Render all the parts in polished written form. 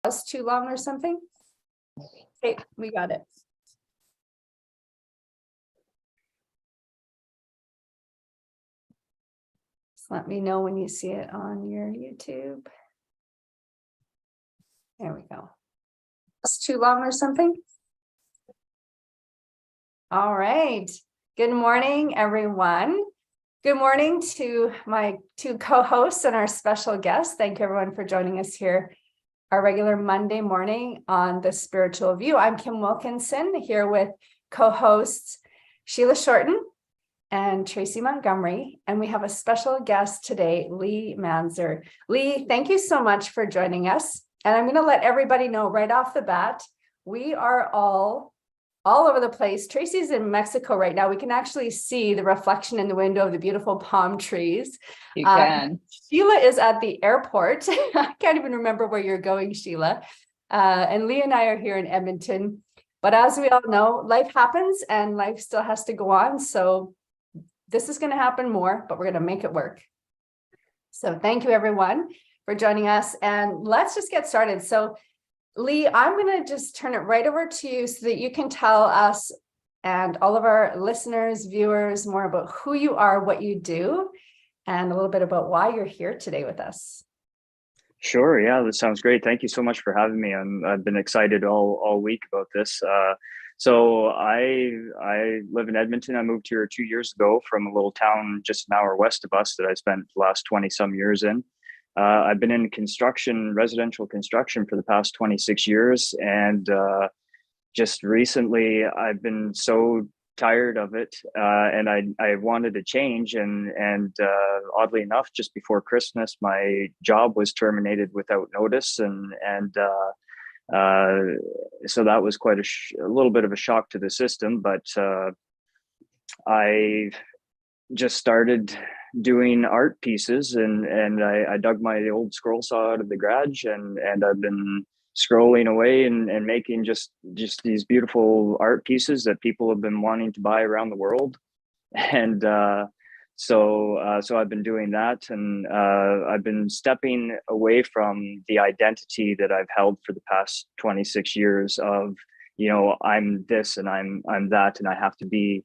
was too long or something? Okay, we got it. Just let me know when you see it on your YouTube. There we go. It's too long or something? All right. Good morning, everyone. Good morning to my two co-hosts and our special guests. Thank you, everyone, for joining us here our regular Monday morning on The Spiritual View. I'm Kim Wilkinson here with co-hosts Sheila Shorten and Tracy Montgomery, and we have a special guest today, Leigh Manzer. Leigh, thank you so much for joining us. And I'm going to let everybody know right off the bat, we are all over the place. Tracy's in Mexico right now. We can actually see the reflection in the window of the beautiful palm trees. You can. Sheila is at the airport. I can't even remember where you're going, Sheila. And Leigh and I are here in Edmonton. But as we all know, life happens and life still has to go on. So this is going to happen more, but we're going to make it work. So thank you, everyone, for joining us. And let's just get started. So Leigh, I'm going to just turn it right over to you so that you can tell us and all of our listeners, viewers, more about who you are, what you do, and a little bit about why you're here today with us. Sure. Yeah, that sounds great. Thank you so much for having me. I've been excited all week about this. So I live in Edmonton. I moved here 2 years ago from a little town just an hour west of us that I spent the last 20 some years in. I've been in residential construction for the past 26 years. And just recently, I've been so tired of it. And I wanted a change. And oddly enough, just before Christmas, my job was terminated without notice. So that was quite a little bit of a shock to the system. But I just started doing art pieces and I dug my old scroll saw out of the garage and I've been scrolling away and making just these beautiful art pieces that people have been wanting to buy around the world. And so I've been doing that, and I've been stepping away from the identity that I've held for the past 26 years of, I'm this and I'm that, and I have to be,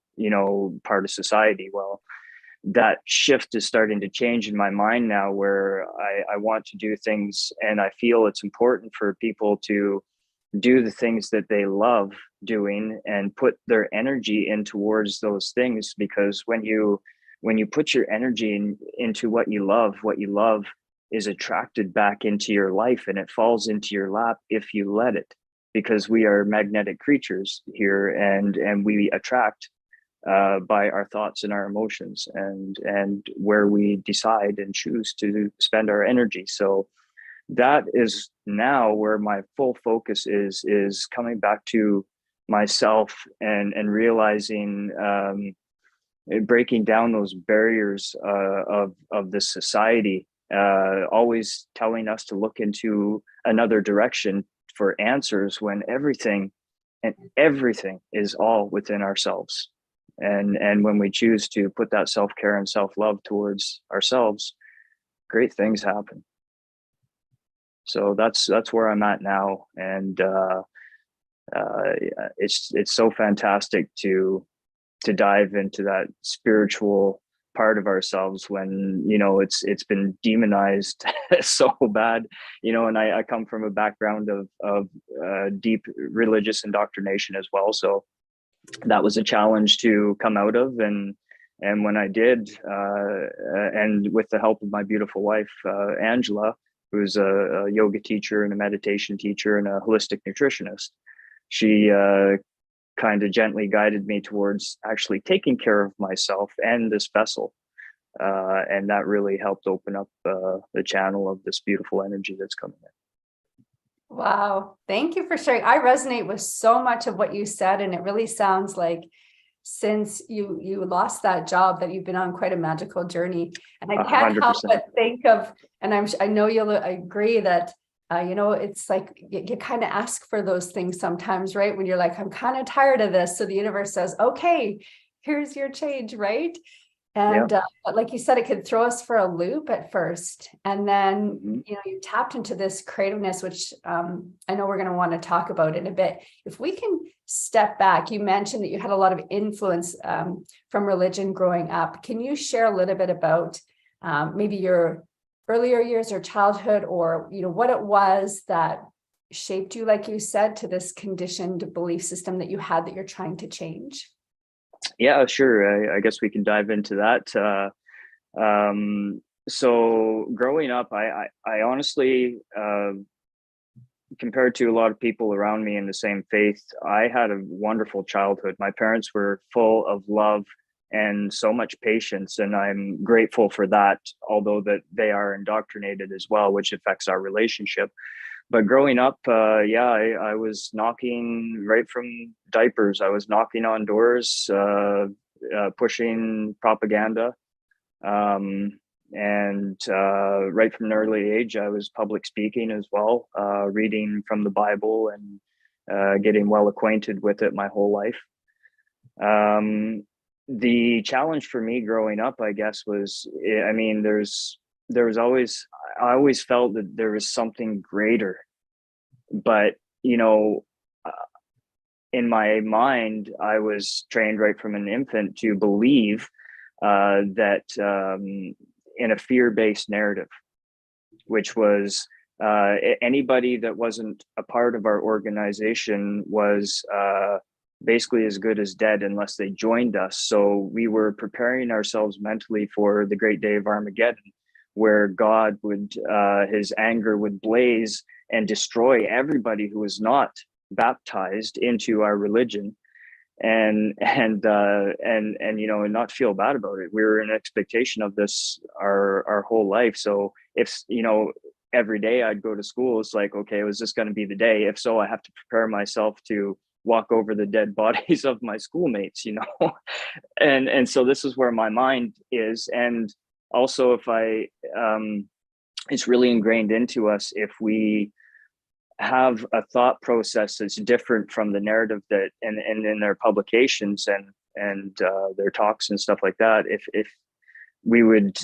part of society. Well, that shift is starting to change in my mind now, where I want to do things, and I feel it's important for people to do the things that they love doing and put their energy in towards those things. Because when you put your energy into what you love is attracted back into your life, and it falls into your lap if you let it, because we are magnetic creatures here, and we attract by our thoughts and our emotions and where we decide and choose to spend our energy. So that is now where my full focus is coming back to myself and realizing, breaking down those barriers of this society, always telling us to look into another direction for answers, when everything is all within ourselves. And when we choose to put that self-care and self-love towards ourselves, great things happen. So that's where I'm at now. And it's so fantastic to dive into that spiritual part of ourselves when, it's been demonized so bad, and I come from a background of deep religious indoctrination as well. So that was a challenge to come out of. And when I did, and with the help of my beautiful wife, Angela, who's a yoga teacher and a meditation teacher and a holistic nutritionist, she kind of gently guided me towards actually taking care of myself and this vessel. And that really helped open up the channel of this beautiful energy that's coming in. Wow. Thank you for sharing. I resonate with so much of what you said. And it really sounds like since you lost that job that you've been on quite a magical journey. And I can't 100%. help but think of, and I know you'll agree that, it's like you kind of ask for those things sometimes, right? When you're like, I'm kind of tired of this. So the universe says, okay, here's your change, right? Yeah. And but like you said, it could throw us for a loop at first. And then, Hmm. you tapped into this creativeness, which I know we're going to want to talk about in a bit. If we can step back, you mentioned that you had a lot of influence from religion growing up. Can you share a little bit about maybe your earlier years or childhood, or, what it was that shaped you, like you said, to this conditioned belief system that you had that you're trying to change? Yeah, sure. I guess we can dive into that. So growing up, I honestly, compared to a lot of people around me in the same faith, I had a wonderful childhood. My parents were full of love and so much patience, and I'm grateful for that, although that they are indoctrinated as well, which affects our relationship. But growing up, I was knocking right from diapers. I was knocking on doors, pushing propaganda. Um, and right from an early age, I was public speaking as well, reading from the Bible and getting well acquainted with it my whole life. The challenge for me growing up, I guess, was, I mean, there was always, I always felt that there was something greater, but uh, in my mind, I was trained right from an infant to believe that in a fear-based narrative, which was anybody that wasn't a part of our organization was basically as good as dead unless they joined us. So we were preparing ourselves mentally for the great day of Armageddon, where God would, his anger would blaze and destroy everybody who was not baptized into our religion, and not feel bad about it. We were in expectation of this our whole life. So if every day I'd go to school, it's like, okay, was this going to be the day? If so, I have to prepare myself to walk over the dead bodies of my schoolmates, and so this is where my mind is. And also, if I it's really ingrained into us, if we have a thought process that's different from the narrative that and in their publications and their talks and stuff like that, if we would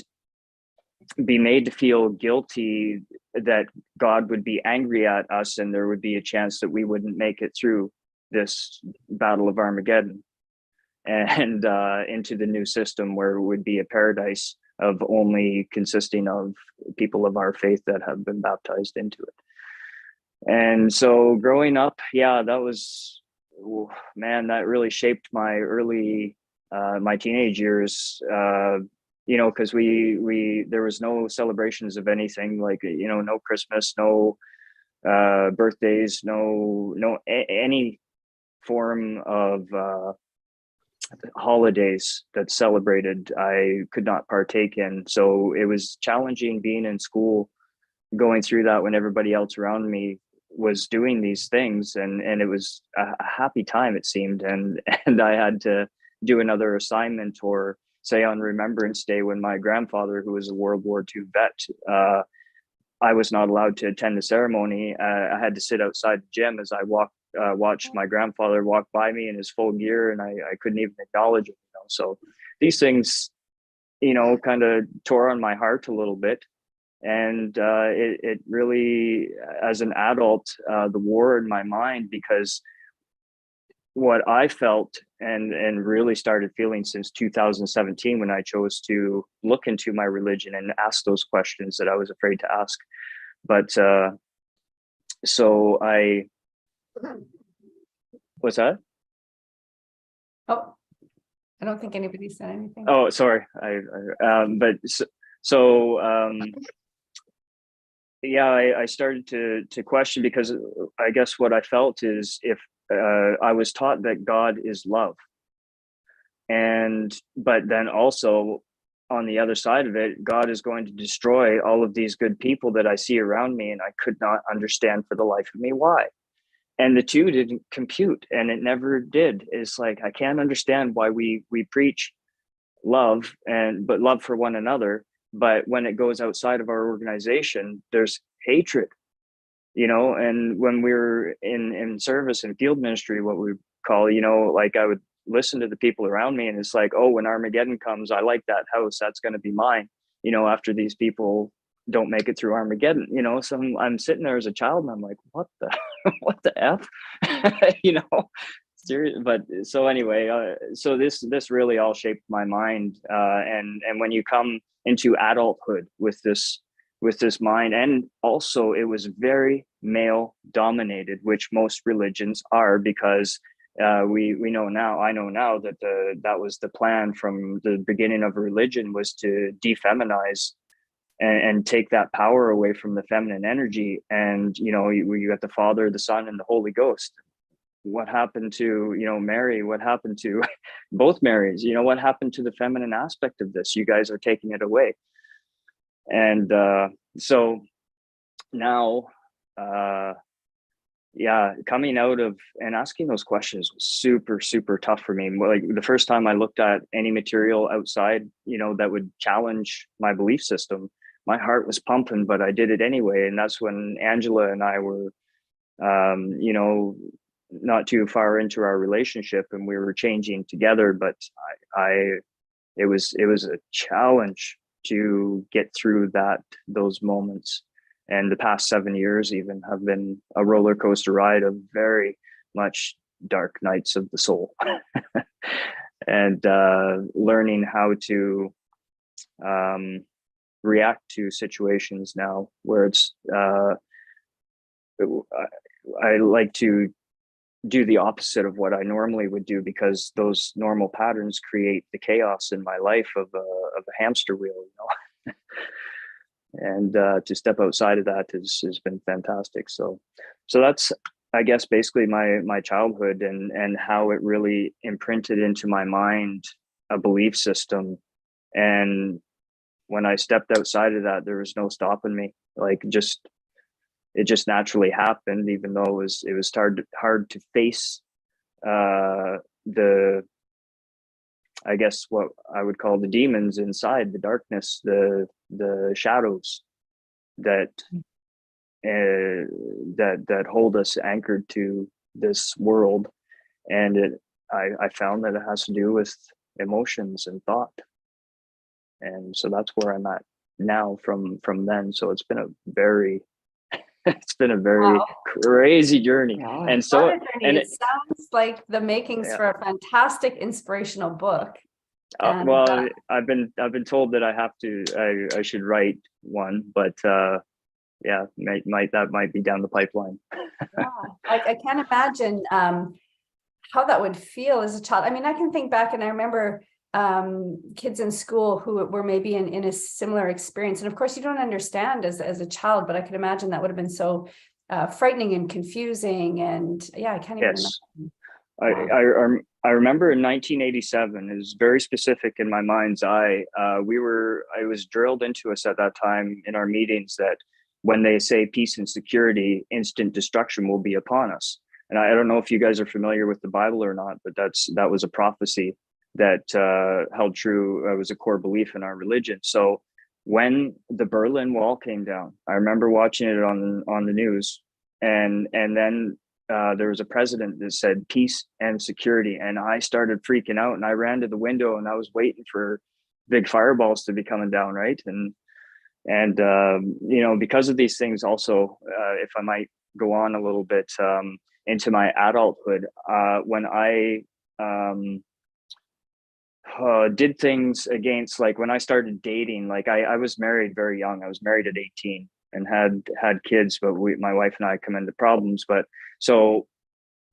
be made to feel guilty, that God would be angry at us and there would be a chance that we wouldn't make it through this battle of Armageddon and into the new system, where it would be a paradise of only consisting of people of our faith that have been baptized into it. And so growing up, yeah, that was, man, that really shaped my early, my teenage years, because there was no celebrations of anything, like, no Christmas, no birthdays, any form of holidays that celebrated, I could not partake in. So it was challenging being in school, going through that when everybody else around me was doing these things, and it was a happy time, it seemed, and I had to do another assignment, or say on Remembrance Day, when my grandfather, who was a World War II vet, I was not allowed to attend the ceremony. I had to sit outside the gym as I watched my grandfather walk by me in his full gear, and I couldn't even acknowledge him. So these things, kind of tore on my heart a little bit. And it really, as an adult, the war in my mind, because what I felt and really started feeling since 2017, when I chose to look into my religion and ask those questions that I was afraid to ask. But so what's that? Oh, I don't think anybody said anything. Oh, sorry. I started to question, because I guess what I felt is, if I was taught that God is love, but then also on the other side of it, God is going to destroy all of these good people that I see around me, and I could not understand for the life of me why. And the two didn't compute, and it never did. It's like, I can't understand why we preach love, but love for one another, but when it goes outside of our organization, there's hatred. And when we were in service and field ministry, what we call, like, I would listen to the people around me, and it's like, oh, when Armageddon comes, I like that house, that's going to be mine, after these people don't make it through Armageddon. So I'm sitting there as a child, and I'm like, what the what the f serious. But so anyway, so this really all shaped my mind, and when you come into adulthood with this mind, and also it was very male dominated, which most religions are, because we know now, I know now, that that was the plan from the beginning of religion, was to defeminize and take that power away from the feminine energy. And you got the Father, the Son, and the Holy Ghost. What happened to Mary? What happened to both Marys? What happened to the feminine aspect of this? You guys are taking it away. And so now coming out of and asking those questions was super, super tough for me. Like the first time I looked at any material outside, that would challenge my belief system, my heart was pumping, but I did it anyway. And that's when Angela and I were, not too far into our relationship, and we were changing together. But it was a challenge to get through those moments. And the past 7 years even have been a roller coaster ride of very much dark nights of the soul. And learning how to react to situations now where it's I like to do the opposite of what I normally would do, because those normal patterns create the chaos in my life of a hamster wheel, and to step outside of that has been fantastic. So that's, I guess, basically my childhood, and how it really imprinted into my mind a belief system. And when I stepped outside of that, there was no stopping me. Like, it just naturally happened, even though it was hard to face the, I guess, what I would call the demons inside, the darkness, the shadows that hold us anchored to this world. And I found that it has to do with emotions and thought. And so that's where I'm at now from then. So it's been a very wow, crazy journey. Yeah. And so it sounds like the makings for a fantastic inspirational book. Well, I've been told that I should write one, but that might be down the pipeline. Yeah, I can't imagine how that would feel as a child. I mean, I can think back, and I remember kids in school who were maybe in a similar experience. And of course, you don't understand as a child, but I could imagine that would have been so frightening and confusing. And I can't even imagine. Wow. I remember in 1987, it was very specific in my mind's eye. I was drilled into us at that time in our meetings that when they say peace and security, instant destruction will be upon us. And I don't know if you guys are familiar with the Bible or not, but that was a prophecy that held true. It was a core belief in our religion. So when the Berlin Wall came down, I remember watching it on the news, and then there was a president that said peace and security, and I started freaking out, and I ran to the window, and I was waiting for big fireballs to be coming down, right? And because of these things, also, if I might go on a little bit into my adulthood, when I did things against, like when I started dating, like I was married very young. I was married at 18 and had kids, but my wife and I come into problems. But so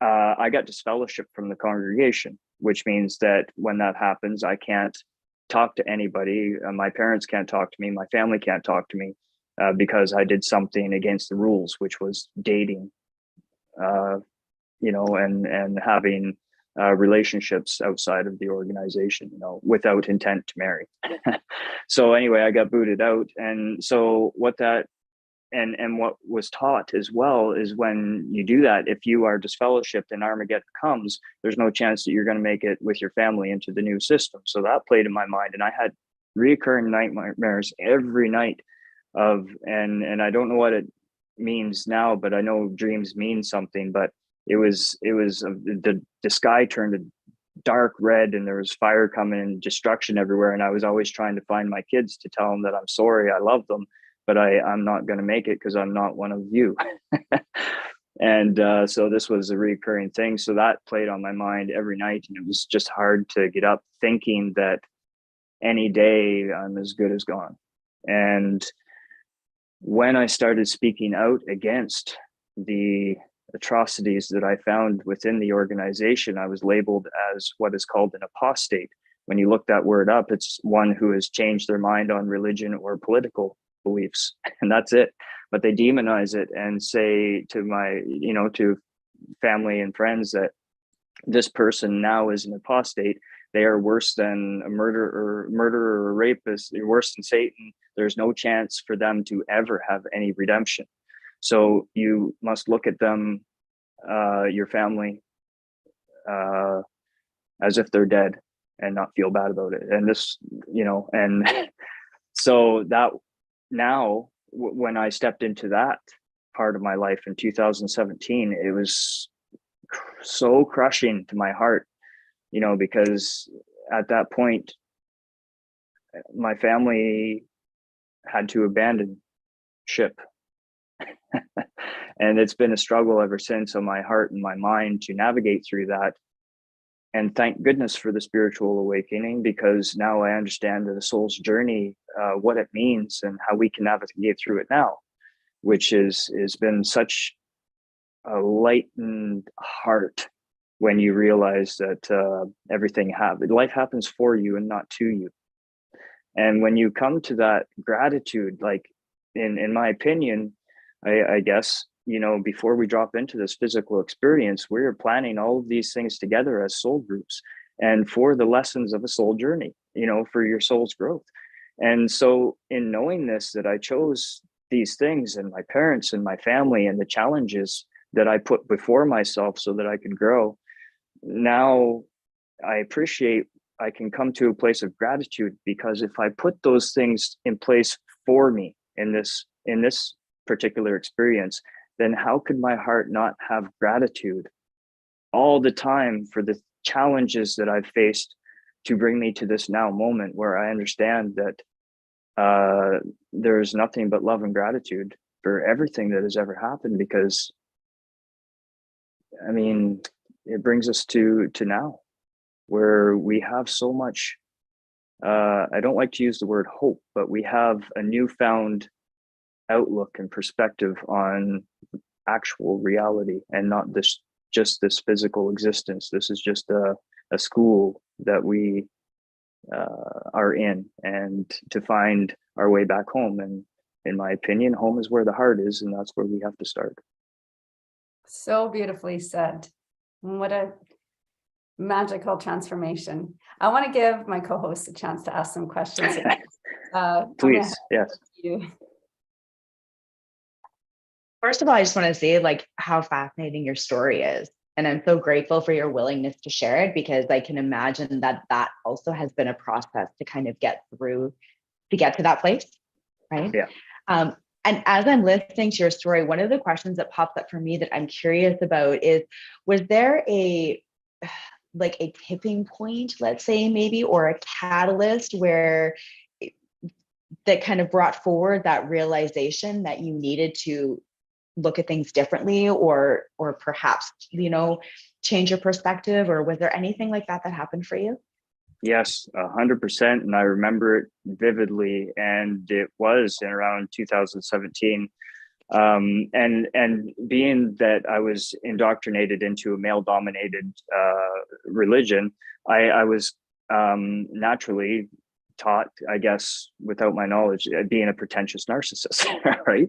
I got disfellowship from the congregation, which means that when that happens, I can't talk to anybody. My parents can't talk to me. My family can't talk to me because I did something against the rules, which was dating, and having relationships outside of the organization, without intent to marry. So anyway, I got booted out. And so what was taught as well is when you do that, if you are disfellowshipped and Armageddon comes, there's no chance that you're going to make it with your family into the new system. So that played in my mind, and I had recurring nightmares every night and I don't know what it means now, but I know dreams mean something. But it was the sky turned dark red and there was fire coming and destruction everywhere. And I was always trying to find my kids to tell them that I'm sorry, I love them, but I'm not going to make it because I'm not one of you. And so this was a recurring thing. So that played on my mind every night. And it was just hard to get up thinking that any day I'm as good as gone. And when I started speaking out against the atrocities that I found within the organization, I was labeled as what is called an apostate. When you look that word up, it's one who has changed their mind on religion or political beliefs, and that's it. But they demonize it and say to my, to family and friends that this person now is an apostate. They are worse than a murderer or a rapist. They're worse than Satan. There's no chance for them to ever have any redemption. So you must look at them, your family, as if they're dead and not feel bad about it. And this, and so that now, when I stepped into that part of my life in 2017, it was so crushing to my heart, because at that point, my family had to abandon ship. And it's been a struggle ever since on my heart and my mind to navigate through that. And thank goodness for the spiritual awakening, because now I understand the soul's journey, what it means and how we can navigate through it now, which has been such a lightened heart when you realize that life happens for you and not to you. And when you come to that gratitude, like in my opinion, I guess, before we drop into this physical experience, we're planning all of these things together as soul groups and for the lessons of a soul journey, for your soul's growth. And so in knowing this, that I chose these things and my parents and my family and the challenges that I put before myself so that I could grow, now I appreciate I can come to a place of gratitude, because if I put those things in place for me in this particular experience, then how could my heart not have gratitude all the time for the challenges that I've faced to bring me to this now moment where I understand that there's nothing but love and gratitude for everything that has ever happened, because it brings us to now where we have so much, I don't like to use the word hope, but we have a newfound outlook and perspective on actual reality and not just this physical existence. This is just a school that we are in, and to find our way back home. And in my opinion, home is where the heart is, and that's where we have to start. So beautifully said. What a magical transformation. I want to give my co-host a chance to ask some questions. Please, yes. First of all, I just want to say how fascinating your story is. And I'm so grateful for your willingness to share it, because I can imagine that also has been a process to kind of get to that place, right? Yeah. And as I'm listening to your story, one of the questions that pops up for me that I'm curious about is, was there a tipping point, let's say maybe, or a catalyst that kind of brought forward that realization that you needed to look at things differently, or perhaps, change your perspective? Or was there anything like that happened for you? Yes, 100%. And I remember it vividly. And it was in around 2017. And being that I was indoctrinated into a male-dominated religion, I was naturally taught, I guess, without my knowledge, being a pretentious narcissist, right?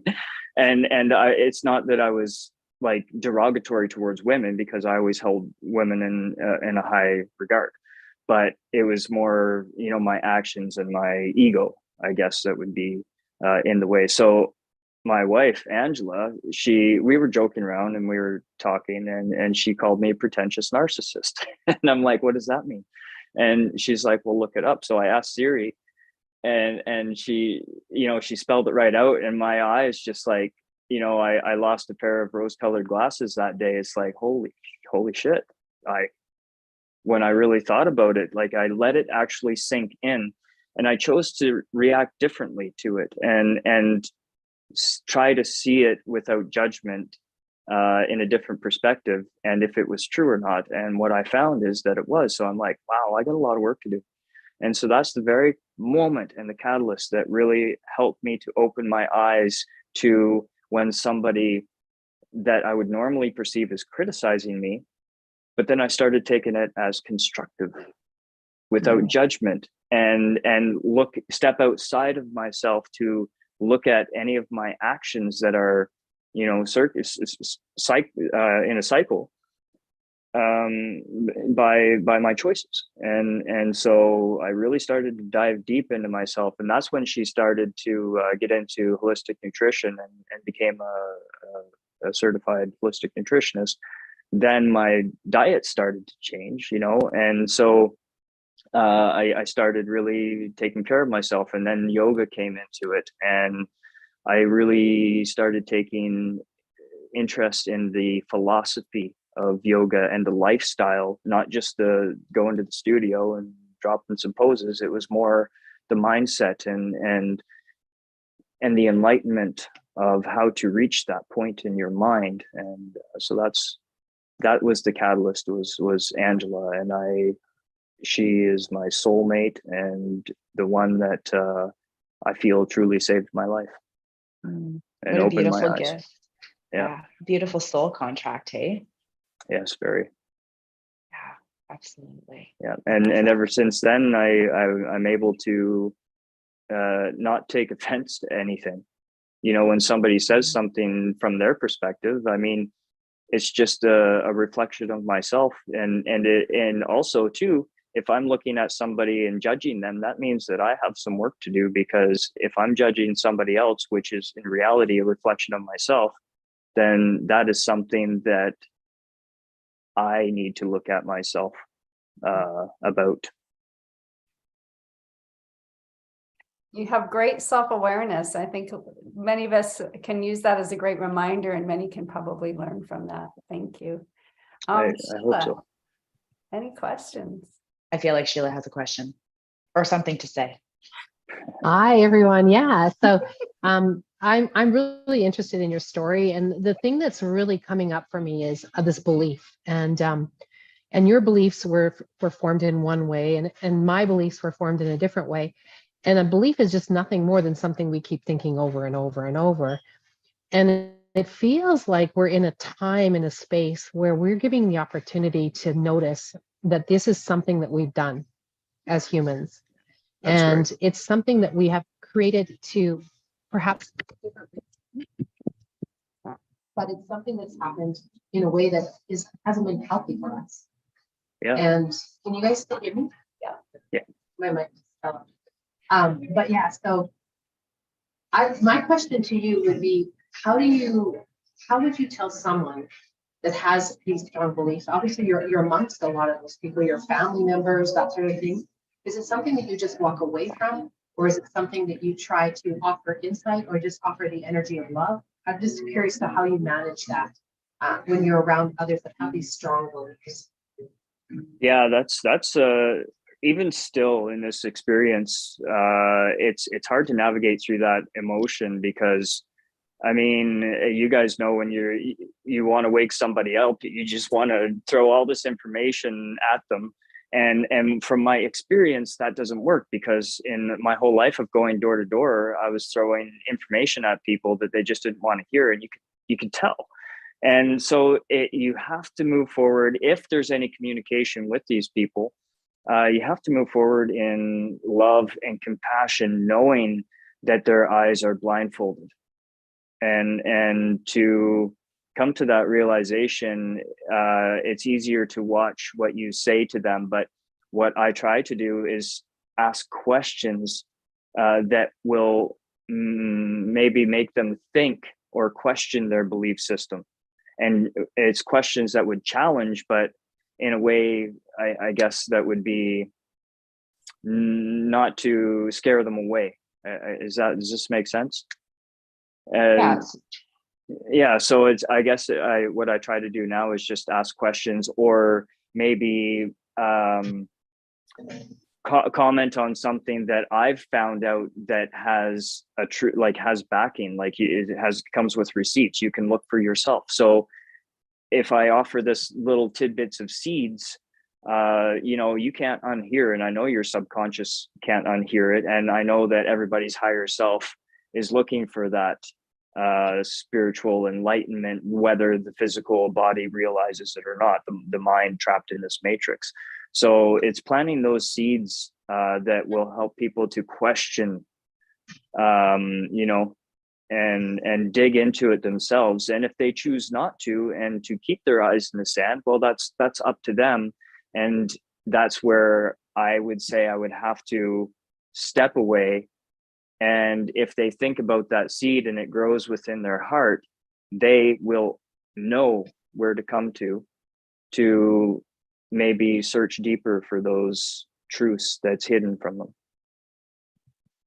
And it's not that I was derogatory towards women, because I always held women in a high regard, but it was more, my actions and my ego, I guess, that would be in the way. So my wife, Angela, we were joking around and we were talking, and she called me a pretentious narcissist. And I'm like, what does that mean? And she's like, well, look it up. So I asked Siri, and she, she spelled it right out. And my eyes just I lost a pair of rose-colored glasses that day. It's like, holy shit. when I really thought about it. Like, I let it actually sink in, and I chose to react differently to it, and try to see it without judgment, in a different perspective, and if it was true or not. And what I found is that it was. So I'm like, wow, I got a lot of work to do. And so that's the very moment and the catalyst that really helped me to open my eyes to when somebody that I would normally perceive as criticizing me, but then I started taking it as constructive without judgment, and step outside of myself to look at any of my actions that are, in a cycle, by my choices. And so I really started to dive deep into myself, and that's when she started to get into holistic nutrition, and became a certified holistic nutritionist. Then my diet started to change, and so I started really taking care of myself, and then yoga came into it, and I really started taking interest in the philosophy of yoga and the lifestyle, not just the going to the studio and dropping some poses. It was more the mindset and the enlightenment of how to reach that point in your mind. And so that was the catalyst, was Angela. And she is my soulmate, and the one that I feel truly saved my life. And And what a opened my beautiful eyes. gift. Yeah. Beautiful soul contract, hey? Yes, very. Yeah, absolutely. Yeah. And ever since then, I'm able to not take offense to anything. When somebody says something from their perspective, I mean, it's just a reflection of myself. And also too, if I'm looking at somebody and judging them, that means that I have some work to do, because if I'm judging somebody else, which is in reality a reflection of myself, then that is something that I need to look at myself about. You have great self-awareness. I think many of us can use that as a great reminder, and many can probably learn from that. Thank you. I hope Sheila, so. any questions? I feel like Sheila has a question or something to say. Hi, everyone. Yeah. So I'm really interested in your story. And the thing that's really coming up for me is this belief. And your beliefs were formed in one way, and my beliefs were formed in a different way. And a belief is just nothing more than something we keep thinking over and over and over. And it feels like we're in a time, in a space where we're giving the opportunity to notice that this is something that we've done as humans. That's And right. it's something that we have created to perhaps, but it's something that's happened in a way that hasn't been healthy for us. Yeah. And can you guys still hear me? Yeah. Yeah. My mic is fell. But yeah, so my question to you would be, how would you tell someone that has these strong beliefs? Obviously, you're amongst a lot of those people, your family members, that sort of thing. Is it something that you just walk away from, or is it something that you try to offer insight, or just offer the energy of love? I'm just curious to how you manage that when you're around others that have these strong beliefs. Yeah, that's even still in this experience, it's hard to navigate through that emotion, because I mean, you guys know, when you want to wake somebody up, you just want to throw all this information at them. And from my experience, that doesn't work, because in my whole life of going door to door, I was throwing information at people that they just didn't want to hear, and you could tell. And so you have to move forward. If there's any communication with these people, you have to move forward in love and compassion, knowing that their eyes are blindfolded. And to come to that realization, it's easier to watch what you say to them. But what I try to do is ask questions that will maybe make them think or question their belief system. And it's questions that would challenge, but in a way, I guess that would be not to scare them away. Does this make sense? And yeah, so it's, I guess what I try to do now is just ask questions, or maybe comment on something that I've found out that has a true, like has backing, like it comes with receipts. You can look for yourself. So if I offer this little tidbits of seeds, you can't unhear, and I know your subconscious can't unhear it. And I know that everybody's higher self is looking for that spiritual enlightenment, whether the physical body realizes it or not, the mind trapped in this matrix. So it's planting those seeds that will help people to question, and dig into it themselves. And if they choose not to, and to keep their eyes in the sand, well, that's up to them. And that's where I would say I would have to step away. And if they think about that seed and it grows within their heart, they will know where to come to maybe search deeper for those truths that's hidden from them.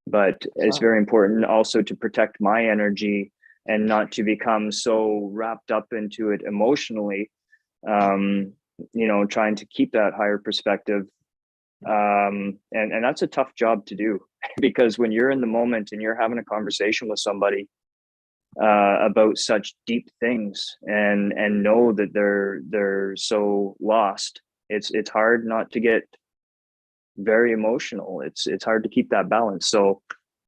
But it's very important also to protect my energy and not to become so wrapped up into it emotionally, trying to keep that higher perspective. And that's a tough job to do, because when you're in the moment and you're having a conversation with somebody about such deep things and know that they're so lost, it's hard not to get very emotional. It's hard to keep that balance. So,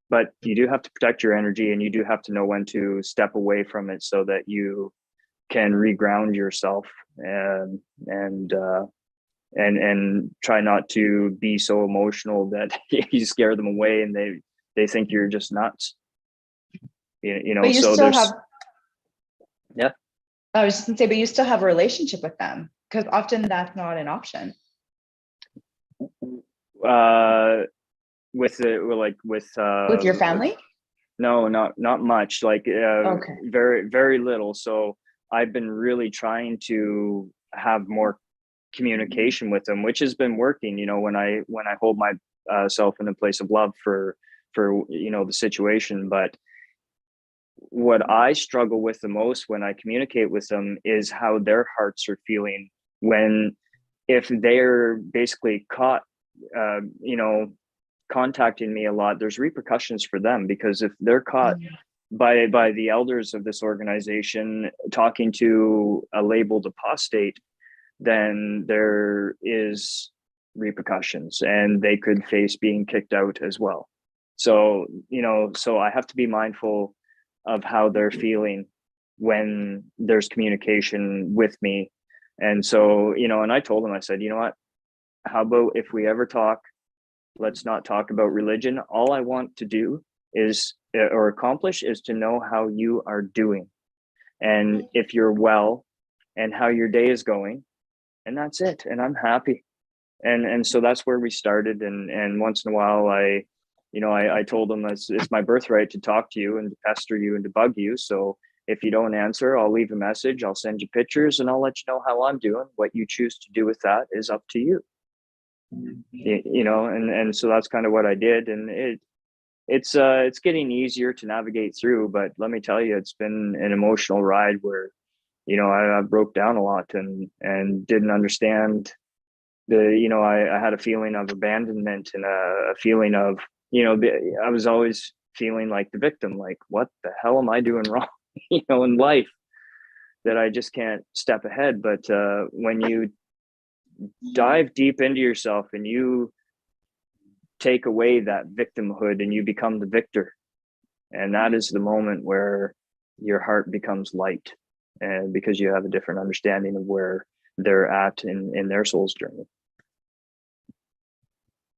but you do have to protect your energy, and you do have to know when to step away from it so that you can reground yourself and try not to be so emotional that you scare them away and they think you're just nuts. But you so still there's have, yeah. I was just gonna say, but you still have a relationship with them, because often that's not an option. With With your family? No, not much. Like Okay. very, very little. So I've been really trying to have more communication with them, which has been working. When I hold my self in a place of love for the situation. But what I struggle with the most when I communicate with them is how their hearts are feeling if they're basically caught contacting me a lot. There's repercussions for them, because if they're caught by the elders of this organization talking to a labeled apostate, then there is repercussions, and they could face being kicked out as well. So I have to be mindful of how they're feeling when there's communication with me. And so, and I told them, I said, you know what, how about if we ever talk, let's not talk about religion. All I want to do is, or accomplish, is to know how you are doing, and if you're well, and how your day is going, and that's it. And I'm happy. And so that's where we started. And once in a while, I told them it's my birthright to talk to you and to pester you and to bug you. So if you don't answer, I'll leave a message, I'll send you pictures, and I'll let you know how I'm doing. What you choose to do with that is up to you. And so that's kind of what I did. And it's getting easier to navigate through, but let me tell you, it's been an emotional ride where, I broke down a lot and didn't understand I had a feeling of abandonment and a feeling of, I was always feeling like the victim, like, what the hell am I doing wrong, in life, that I just can't step ahead. But when you dive deep into yourself and you take away that victimhood and you become the victor, and that is the moment where your heart becomes light, and because you have a different understanding of where they're at in their soul's journey.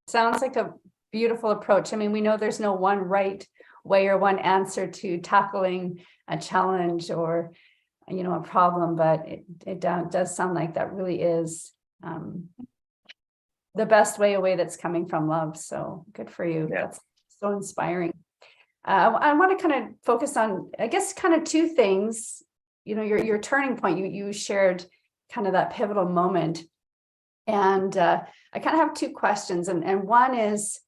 Sounds like a beautiful approach. I mean, we know there's no one right way or one answer to tackling a challenge or, a problem, but it does sound like that really is the best way, a way that's coming from love. So good for you. Yeah. That's so inspiring. I want to kind of focus on, I guess, kind of two things. Your turning point. You shared kind of that pivotal moment, and I kind of have two questions. And one is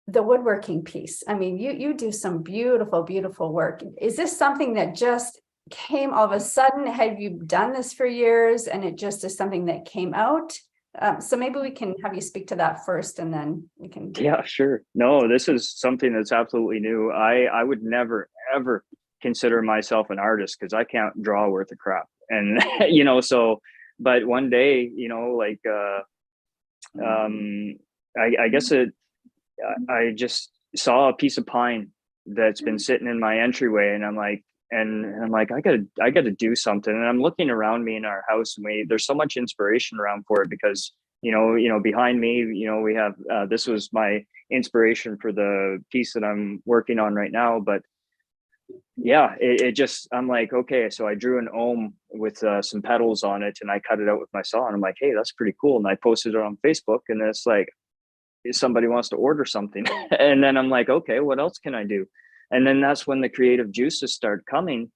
the woodworking piece. I mean, you do some beautiful, beautiful work. Is this something that just came all of a sudden? Have you done this for years and it just is something that came out? So maybe we can have you speak to that first, and then we can. Yeah, sure. No, this is something that's absolutely new. I would never, ever consider myself an artist because I can't draw worth a crap. And, so, but one day, like, I guess I just saw a piece of pine that's been sitting in my entryway, and I'm like, I gotta do something. And I'm looking around me in our house, and there's so much inspiration around for it because, behind me, we have, this was my inspiration for the piece that I'm working on right now. But yeah, it just, I'm like, okay, so I drew an ohm with some petals on it, and I cut it out with my saw, and I'm like, hey, that's pretty cool. And I posted it on Facebook, and it's like, somebody wants to order something. And then I'm like, okay, what else can I do? And then that's when the creative juices start coming.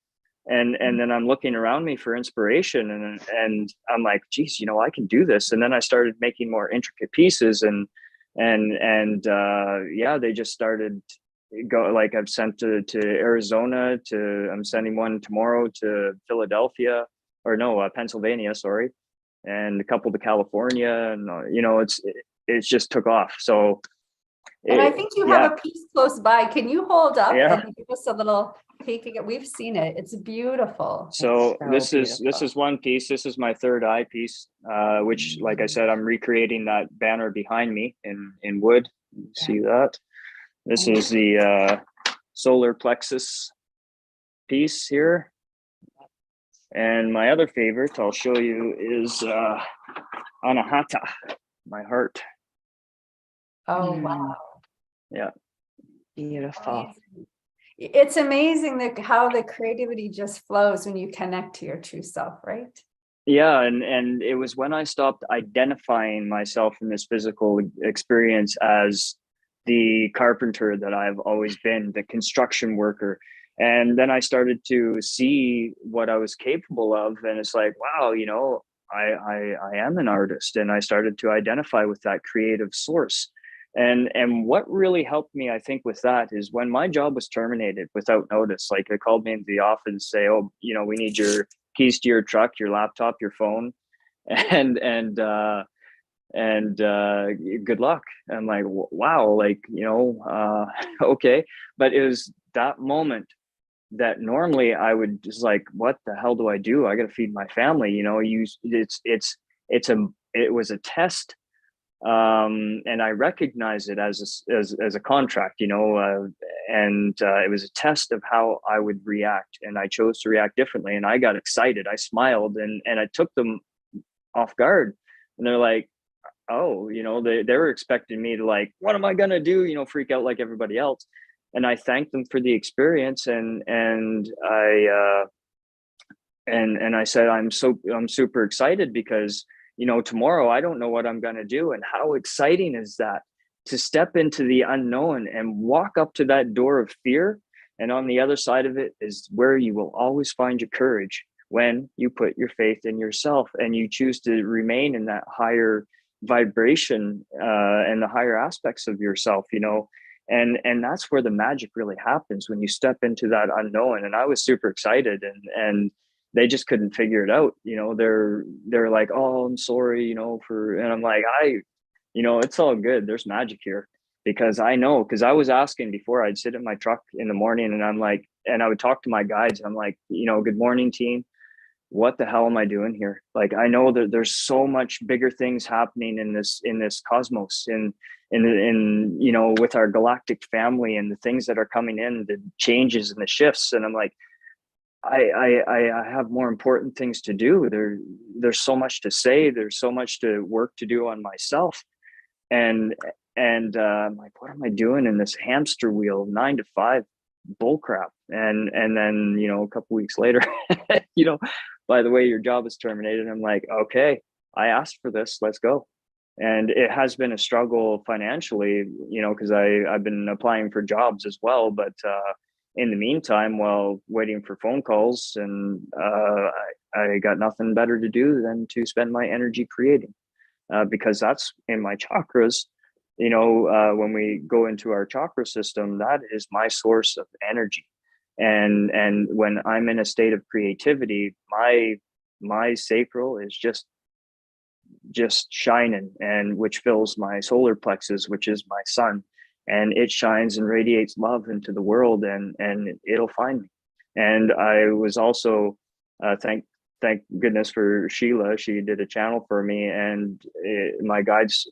And then I'm looking around me for inspiration, and I'm like, geez, I can do this. And then I started making more intricate pieces, and yeah, they just started go. Like, I've sent to Arizona, I'm sending one tomorrow to Philadelphia, or no, Pennsylvania, sorry, and a couple to California, and it's just took off. So, and I think you have a piece close by. Can you hold up and give us a little peek again? We've seen it. It's beautiful. So this is one piece. This is my third eye piece, which, like I said, I'm recreating that banner behind me in wood. You see that? This is the solar plexus piece here. And my other favorite, I'll show you, is Anahata, my heart. Oh, wow. Yeah. Beautiful. It's amazing how the creativity just flows when you connect to your true self, right? Yeah, and it was when I stopped identifying myself in this physical experience as the carpenter that I've always been, the construction worker. And then I started to see what I was capable of, and it's like, wow, I am an artist, and I started to identify with that creative source. And what really helped me, I think, with that is when my job was terminated without notice. Like, they called me into the office and say, oh, we need your keys to your truck, your laptop, your phone, and good luck. I'm like, wow, like, okay. But it was that moment that normally I would just like, what the hell do I do? I got to feed my family. It was a test. And I recognize it as a contract, and it was a test of how I would react, and I chose to react differently, and I got excited, I smiled, and I took them off guard, and they're like, oh, they were expecting me to, like, what am I gonna do, freak out like everybody else. And I thanked them for the experience, and I said, I'm super excited because tomorrow I don't know what I'm going to do. And how exciting is that, to step into the unknown and walk up to that door of fear. And on the other side of it is where you will always find your courage, when you put your faith in yourself and you choose to remain in that higher vibration, and the higher aspects of yourself, and that's where the magic really happens, when you step into that unknown. And I was super excited, and they just couldn't figure it out. They're like, oh, I'm sorry, and I'm like, it's all good. There's magic here, because I know, because I was asking before. I'd sit in my truck in the morning, and I'm like, and I would talk to my guides. I'm like, good morning, team. What the hell am I doing here? Like, I know that there's so much bigger things happening in this cosmos, in with our galactic family, and the things that are coming in, the changes and the shifts. And I'm like, I have more important things to do. There's so much to say. There's so much work to do on myself. And I'm like, what am I doing in this hamster wheel, 9 to 5 bullcrap? And then, a couple weeks later, by the way, your job is terminated. I'm like, okay, I asked for this, let's go. And it has been a struggle financially, because I've been applying for jobs as well. But in the meantime, while waiting for phone calls, and I got nothing better to do than to spend my energy creating, because that's in my chakras. When we go into our chakra system, that is my source of energy. And when I'm in a state of creativity, my sacral is just just shining, and which fills my solar plexus, which is my sun, and it shines and radiates love into the world, and it'll find me. And I was also thank goodness for Sheila. She did a channel for me, and my guides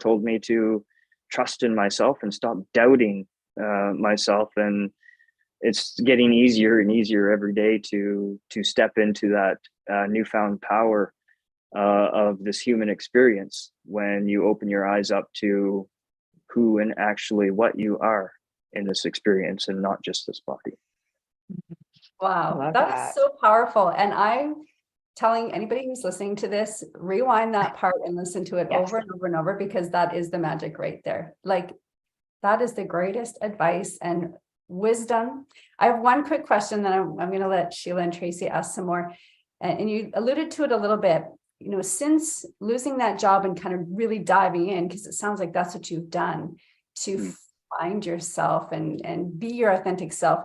told me to trust in myself and stop doubting myself. And it's getting easier and easier every day to step into that newfound power of this human experience, when you open your eyes up to who and actually what you are in this experience, and not just this body. Wow, that is so powerful. And I'm telling anybody who's listening to this, rewind that part and listen to it over and over and over, because that is the magic right there. Like, that is the greatest advice and wisdom. I have one quick question, then I'm going to let Sheila and Tracy ask some more. And you alluded to it a little bit, you know, since losing that job and kind of really diving in, because it sounds like that's what you've done to find yourself and be your authentic self.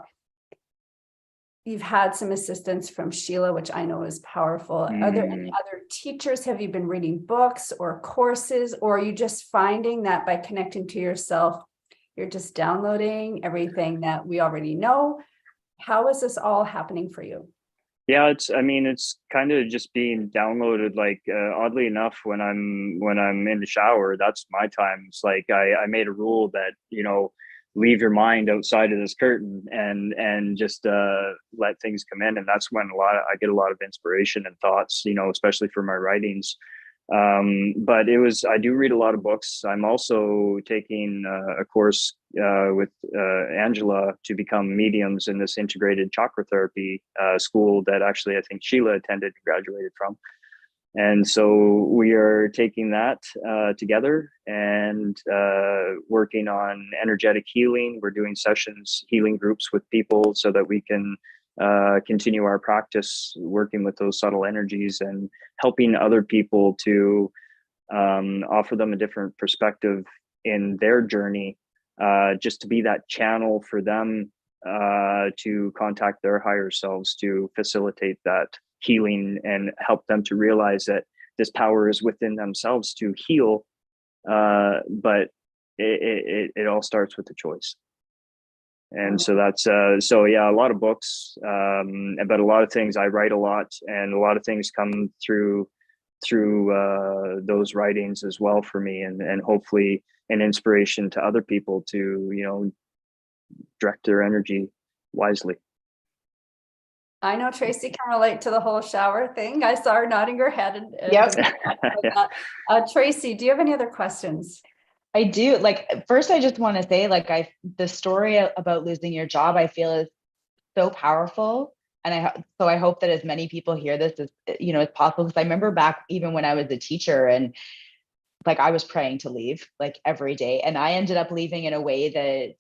You've had some assistance from Sheila, which I know is powerful. Are there any other teachers? Have you been reading books or courses, or are you just finding that by connecting to yourself, you're just downloading everything that we already know? How is this all happening for you? Yeah, it's kind of just being downloaded. Like, oddly enough, when I'm in the shower, that's my time. It's like I made a rule that, you know, leave your mind outside of this curtain and just let things come in. And that's when I get a lot of inspiration and thoughts, you know, especially for my writings. But I do read a lot of books. I'm also taking a course with Angela to become mediums in this integrated chakra therapy school that actually I think Sheila attended and graduated from. And so we are taking that together and working on energetic healing. We're doing sessions, healing groups with people, so that we can continue our practice working with those subtle energies and helping other people to offer them a different perspective in their journey, just to be that channel for them to contact their higher selves, to facilitate that healing and help them to realize that this power is within themselves to heal. But it all starts with the choice. And so that's so yeah, a lot of books, but a lot of things. I write a lot, and a lot of things come through those writings as well for me, and hopefully an inspiration to other people to, you know, direct their energy wisely. I know Tracy can relate to the whole shower thing. I saw her nodding her head. And Tracy, do you have any other questions? I do. Like, first, I just want to say, like, the story about losing your job, I feel, is so powerful. And I hope that as many people hear this as, you know, as possible. Because I remember back even when I was a teacher, and like I was praying to leave like every day, and I ended up leaving in a way that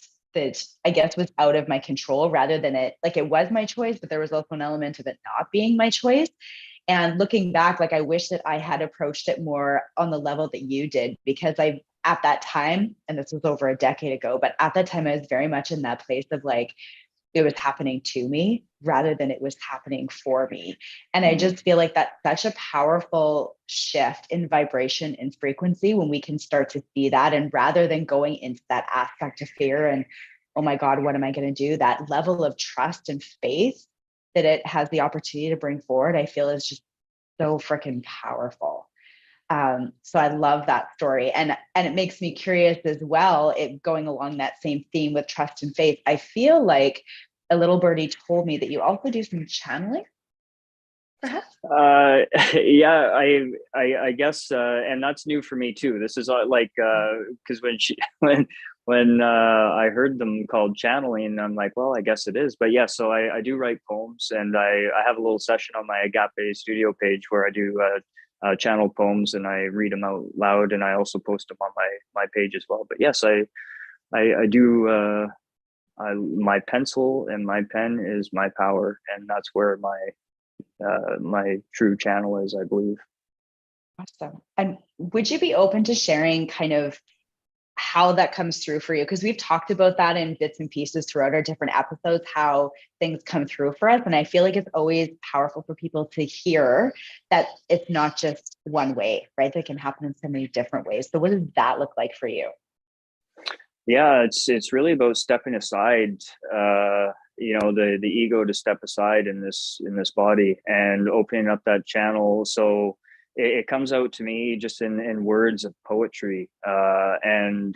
I guess was out of my control, rather than it was my choice, but there was also an element of it not being my choice. And looking back, like, I wish that I had approached it more on the level that you did, because at that time, and this was over a decade ago, but at that time I was very much in that place of like, it was happening to me rather than it was happening for me. And I just feel like that's such a powerful shift in vibration and frequency when we can start to see that. And rather than going into that aspect of fear and, oh my God, what am I going to do? That level of trust and faith that it has the opportunity to bring forward, I feel is just so freaking powerful. So I love that story. And it makes me curious as well, going along that same theme with trust and faith. I feel like a little birdie told me that you also do some channeling, perhaps? Yeah, I guess, and that's new for me too. This is like, because when I heard them called channeling, I'm like, well, I guess it is. But yeah, so I do write poems, and I have a little session on my Agape Studio page where I do channel poems, and I read them out loud, and I also post them on my page as well. But yes, I do. My pencil and my pen is my power, and that's where my true channel is, I believe. Awesome. And would you be open to sharing kind of how that comes through for you, because we've talked about that in bits and pieces throughout our different episodes, how things come through for us. And I feel like it's always powerful for people to hear that it's not just one way, right? That can happen in so many different ways. So what does that look like for you? Yeah, it's really about stepping aside, the ego to step aside in this body and opening up that channel. So it comes out to me just in words of poetry, and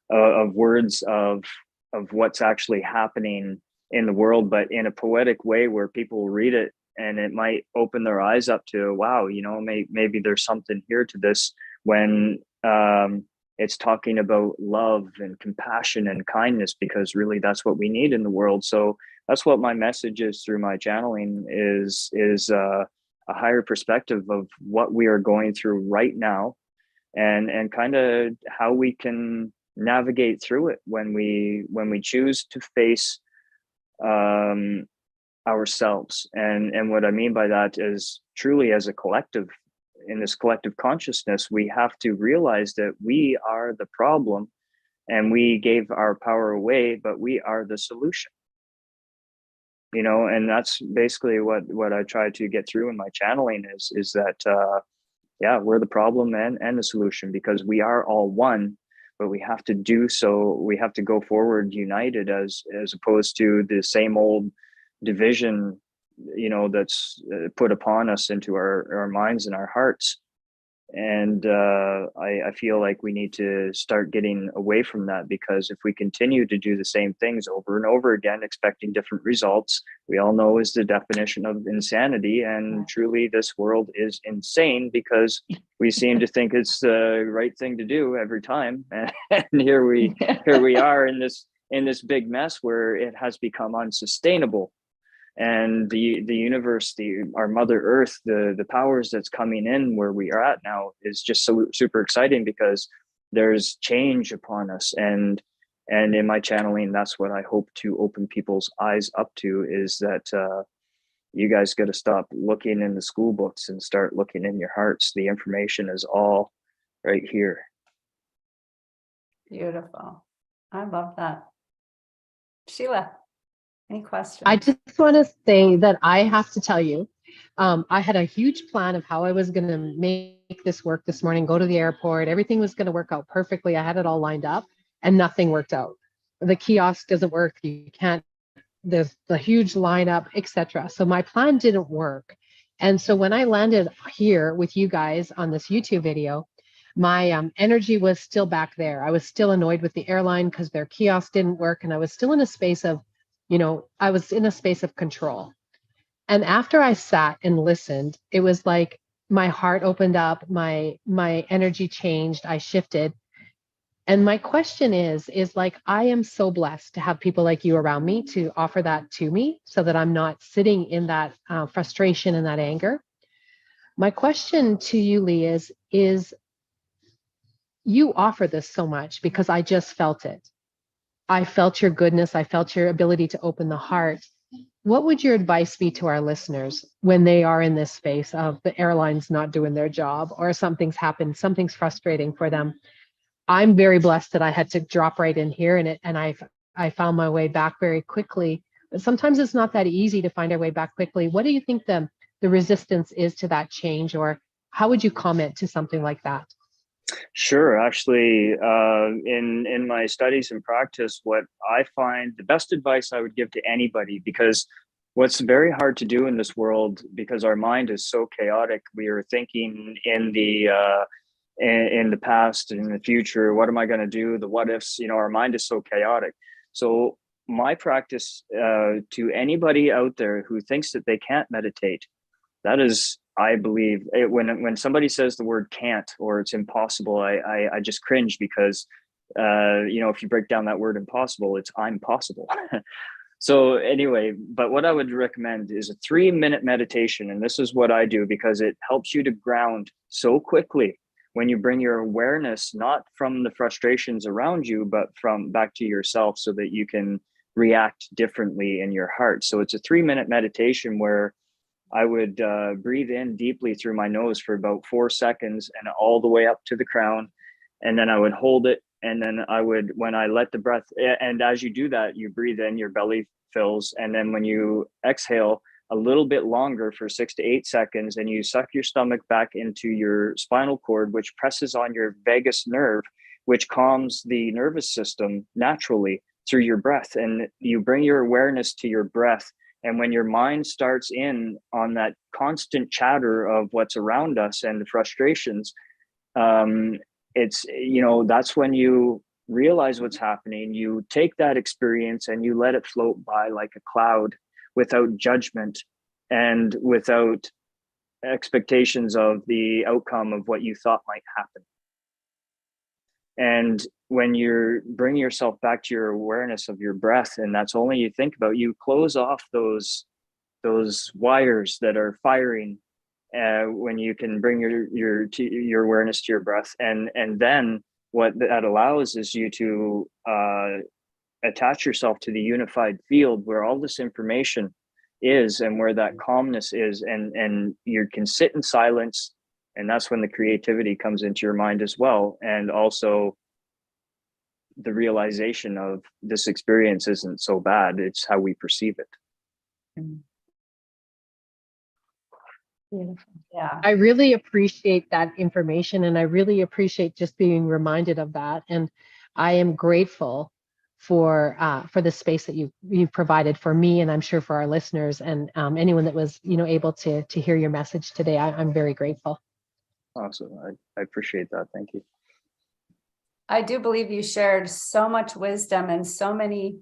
of words of what's actually happening in the world, but in a poetic way where people read it and it might open their eyes up to, wow, maybe there's something here to this, when it's talking about love and compassion and kindness, because really that's what we need in the world. So that's what my message is through my channeling, is a higher perspective of what we are going through right now, and kind of how we can navigate through it when we choose to face ourselves. And what I mean by that is, truly as a collective, in this collective consciousness, we have to realize that we are the problem and we gave our power away, but we are the solution. And that's basically what I try to get through in my channeling, is that we're the problem and the solution, because we are all one, but we have to do so. We have to go forward united, as opposed to the same old division, that's put upon us into our minds and our hearts. And I feel like we need to start getting away from that, because if we continue to do the same things over and over again, expecting different results, we all know is the definition of insanity. And truly, this world is insane, because we seem to think it's the right thing to do every time. And here we are in this big mess where it has become unsustainable. And the universe, our Mother Earth, the powers that's coming in where we are at now is just so super exciting, because there's change upon us. And in my channeling, that's what I hope to open people's eyes up to, is that you guys got to stop looking in the school books and start looking in your hearts. The information is all right here. Beautiful. I love that. Sheila, any questions? I just want to say that I have to tell you, I had a huge plan of how I was going to make this work this morning, go to the airport. Everything was going to work out perfectly. I had it all lined up and nothing worked out. The kiosk doesn't work. You can't, there's the huge lineup, etc. So my plan didn't work. And so when I landed here with you guys on this YouTube video, my energy was still back there. I was still annoyed with the airline because their kiosk didn't work. And I was still in a space of, I was in a space of control. And after I sat and listened, it was like my heart opened up, my energy changed, I shifted. And my question is like, I am so blessed to have people like you around me to offer that to me, so that I'm not sitting in that frustration and that anger. My question to you, Leigh, is you offer this so much because I just felt it. I felt your goodness. I felt your ability to open the heart. What would your advice be to our listeners when they are in this space of the airlines not doing their job, or something's happened, something's frustrating for them? I'm very blessed that I had to drop right in here and I found my way back very quickly. But sometimes it's not that easy to find our way back quickly. What do you think the resistance is to that change, or how would you comment to something like that? Sure. Actually, in my studies and practice, what I find the best advice I would give to anybody, because what's very hard to do in this world, because our mind is so chaotic, we are thinking in the past and in the future. What am I going to do? The what ifs. Our mind is so chaotic. So my practice to anybody out there who thinks that they can't meditate, that is, I believe, when somebody says the word can't or it's impossible, I just cringe, because if you break down that word impossible, it's I'm possible. So anyway, but what I would recommend is a 3-minute meditation. And this is what I do, because it helps you to ground so quickly when you bring your awareness, not from the frustrations around you, but from back to yourself, so that you can react differently in your heart. So it's a 3-minute meditation where I would breathe in deeply through my nose for about 4 seconds and all the way up to the crown. And then I would hold it And then when I let the breath, and as you do that, you breathe in, your belly fills. And then when you exhale a little bit longer for 6 to 8 seconds, and you suck your stomach back into your spinal cord, which presses on your vagus nerve, which calms the nervous system naturally through your breath. And you bring your awareness to your breath. And when your mind starts in on that constant chatter of what's around us and the frustrations, it's, that's when you realize what's happening. You take that experience and you let it float by like a cloud, without judgment and without expectations of the outcome of what you thought might happen. And when you're bringing yourself back to your awareness of your breath, and that's only you think about, you close off those wires that are firing when you can bring your awareness to your breath. And then what that allows is you to attach yourself to the unified field where all this information is and where that calmness is, and you can sit in silence. And that's when the creativity comes into your mind as well. And also the realization of this experience isn't so bad. It's how we perceive it. Beautiful. Yeah. I really appreciate that information, and I really appreciate just being reminded of that. And I am grateful for the space that you've provided for me, and I'm sure for our listeners and anyone that was able to hear your message today. I'm very grateful. Awesome. I appreciate that. Thank you. I do believe you shared so much wisdom and so many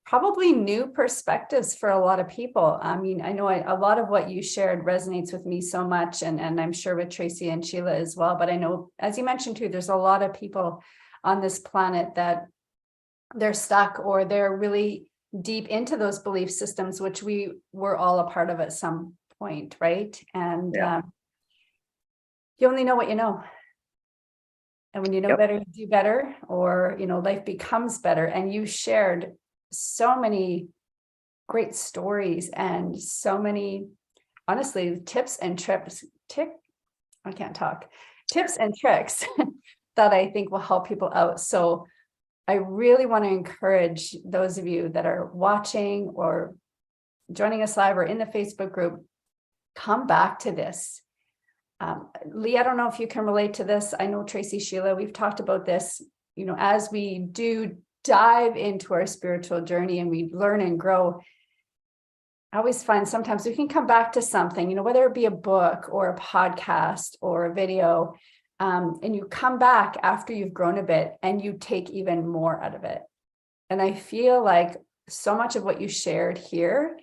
probably new perspectives for a lot of people. I mean, I know a lot of what you shared resonates with me so much, and I'm sure with Tracy and Sheila as well. But I know, as you mentioned too, there's a lot of people on this planet that they're stuck, or they're really deep into those belief systems, which we were all a part of at some point, right? And you only know what you know. And when you know better, you do better, or, life becomes better. And you shared so many great stories and so many, honestly, tips and tricks that I think will help people out. So I really want to encourage those of you that are watching or joining us live or in the Facebook group, come back to this. Leigh, I don't know if you can relate to this. I know Tracy, Sheila, we've talked about this, as we do dive into our spiritual journey and we learn and grow. I always find sometimes we can come back to something, whether it be a book or a podcast or a video, and you come back after you've grown a bit and you take even more out of it. And I feel like so much of what you shared here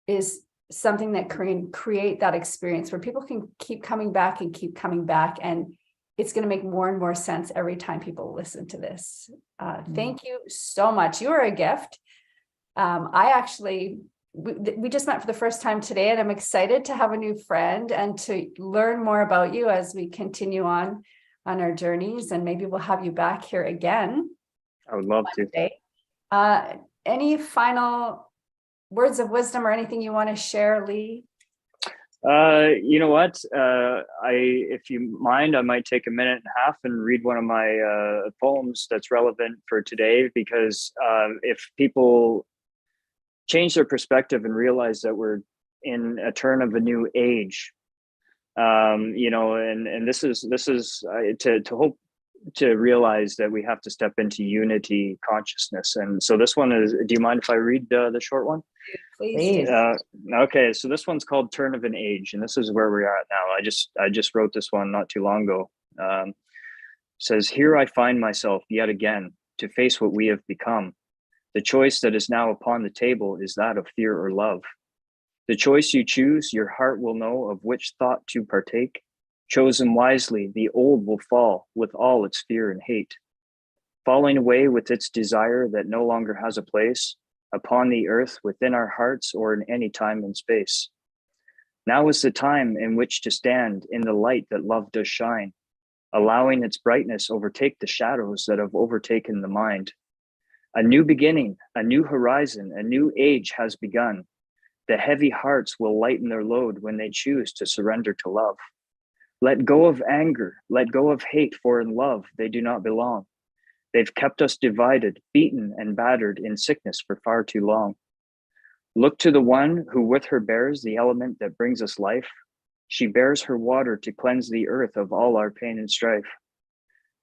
is something that can create that experience where people can keep coming back and keep coming back. And it's going to make more and more sense every time people listen to this. Thank you so much. You are a gift. We just met for the first time today, and I'm excited to have a new friend and to learn more about you as we continue on our journeys. And maybe we'll have you back here again. I would love to. Any final words of wisdom or anything you want to share, Leigh? You know what? If you mind, I might take a minute and a half and read one of my poems that's relevant for today, because if people change their perspective and realize that we're in a turn of a new age, and this is to hope to realize that we have to step into unity consciousness. And so this one is, do you mind if I read the short one? Please. Okay, so this one's called Turn of an Age, and this is where we are at now. I just wrote this one not too long ago. Says, here I find myself yet again to face what we have become. The choice that is now upon the table is that of fear or love. The choice you choose, your heart will know of which thought to partake. Chosen wisely, the old will fall with all its fear and hate, falling away with its desire that no longer has a place upon the earth, within our hearts, or in any time and space. Now is the time in which to stand in the light that love does shine, allowing its brightness overtake the shadows that have overtaken the mind. A new beginning, a new horizon, a new age has begun. The heavy hearts will lighten their load when they choose to surrender to love. Let go of anger, let go of hate, for in love they do not belong. They've kept us divided, beaten and battered in sickness for far too long. Look to the one who with her bears the element that brings us life. She bears her water to cleanse the earth of all our pain and strife.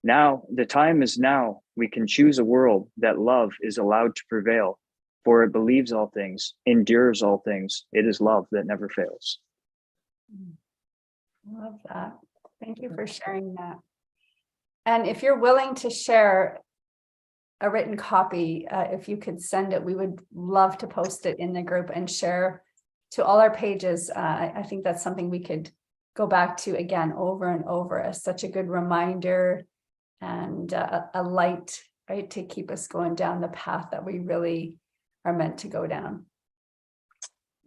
Now, the time is now. We can choose a world that love is allowed to prevail, for it believes all things, endures all things. It is love that never fails. Love that. Thank you for sharing that. And if you're willing to share a written copy, if you could send it, we would love to post it in the group and share to all our pages. I think that's something we could go back to again over and over as such a good reminder and a light, right, to keep us going down the path that we really are meant to go down.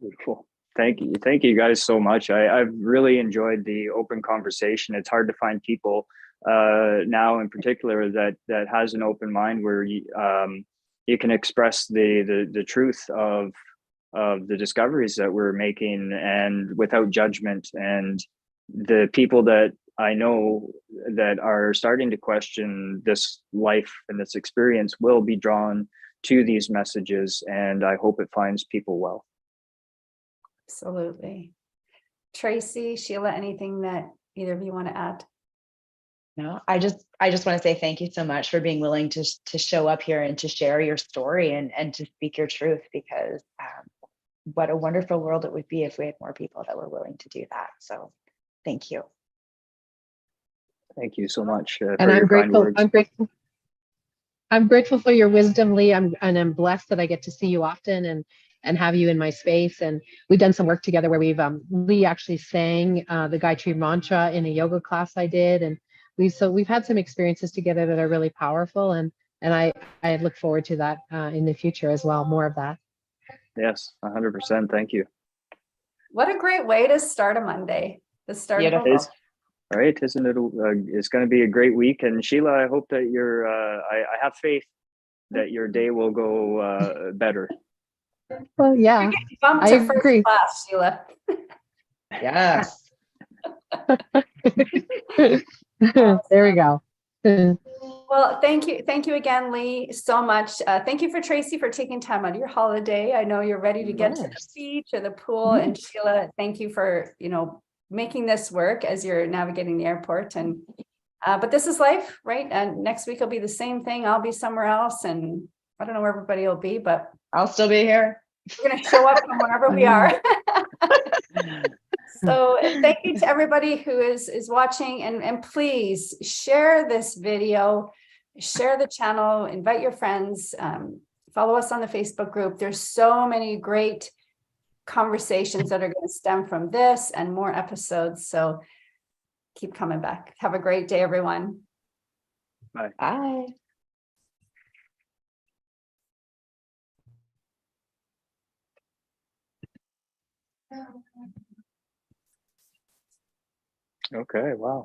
Beautiful. Thank you. Thank you guys so much. I've really enjoyed the open conversation. It's hard to find people now in particular that has an open mind where you can express the truth of the discoveries that we're making and without judgment. And the people that I know that are starting to question this life and this experience will be drawn to these messages, and I hope it finds people well. Absolutely. Tracy, Sheila, anything that either of you want to add? No, I just want to say thank you so much for being willing to show up here and to share your story and to speak your truth, because what a wonderful world it would be if we had more people that were willing to do that. So thank you. Thank you so much for And your kind words. I'm grateful for your wisdom, Leigh. I'm blessed that I get to see you often and have you in my space. And we've done some work together where we've Leigh actually sang the Gayatri mantra in a yoga class I did, and we've had some experiences together that are really powerful, and I look forward to that in the future as well. More of that. Yes, 100%. Thank you. What a great way to start a Monday. The start of a Beautiful. Right? Isn't it? It's going to be a great week. And Sheila, I hope that you're. I have faith that your day will go better. Well, yeah, bump I to first agree. class, Sheila. Yes. There we go. Well, thank you again, Leigh, so much. Thank you for Tracy for taking time out of your holiday. I know you're ready to get to the beach or the pool. And Sheila, thank you for making this work as you're navigating the airport. And but this is life, right? And next week will be the same thing. I'll be somewhere else, and I don't know where everybody will be, but I'll still be here. we're going to show up from wherever we are. So thank you to everybody who is watching, and please share this video, share the channel, invite your friends, follow us on the Facebook group. There's so many great conversations that are going to stem from this and more episodes. So keep coming back. Have a great day, everyone. Bye. Bye. Okay. Wow.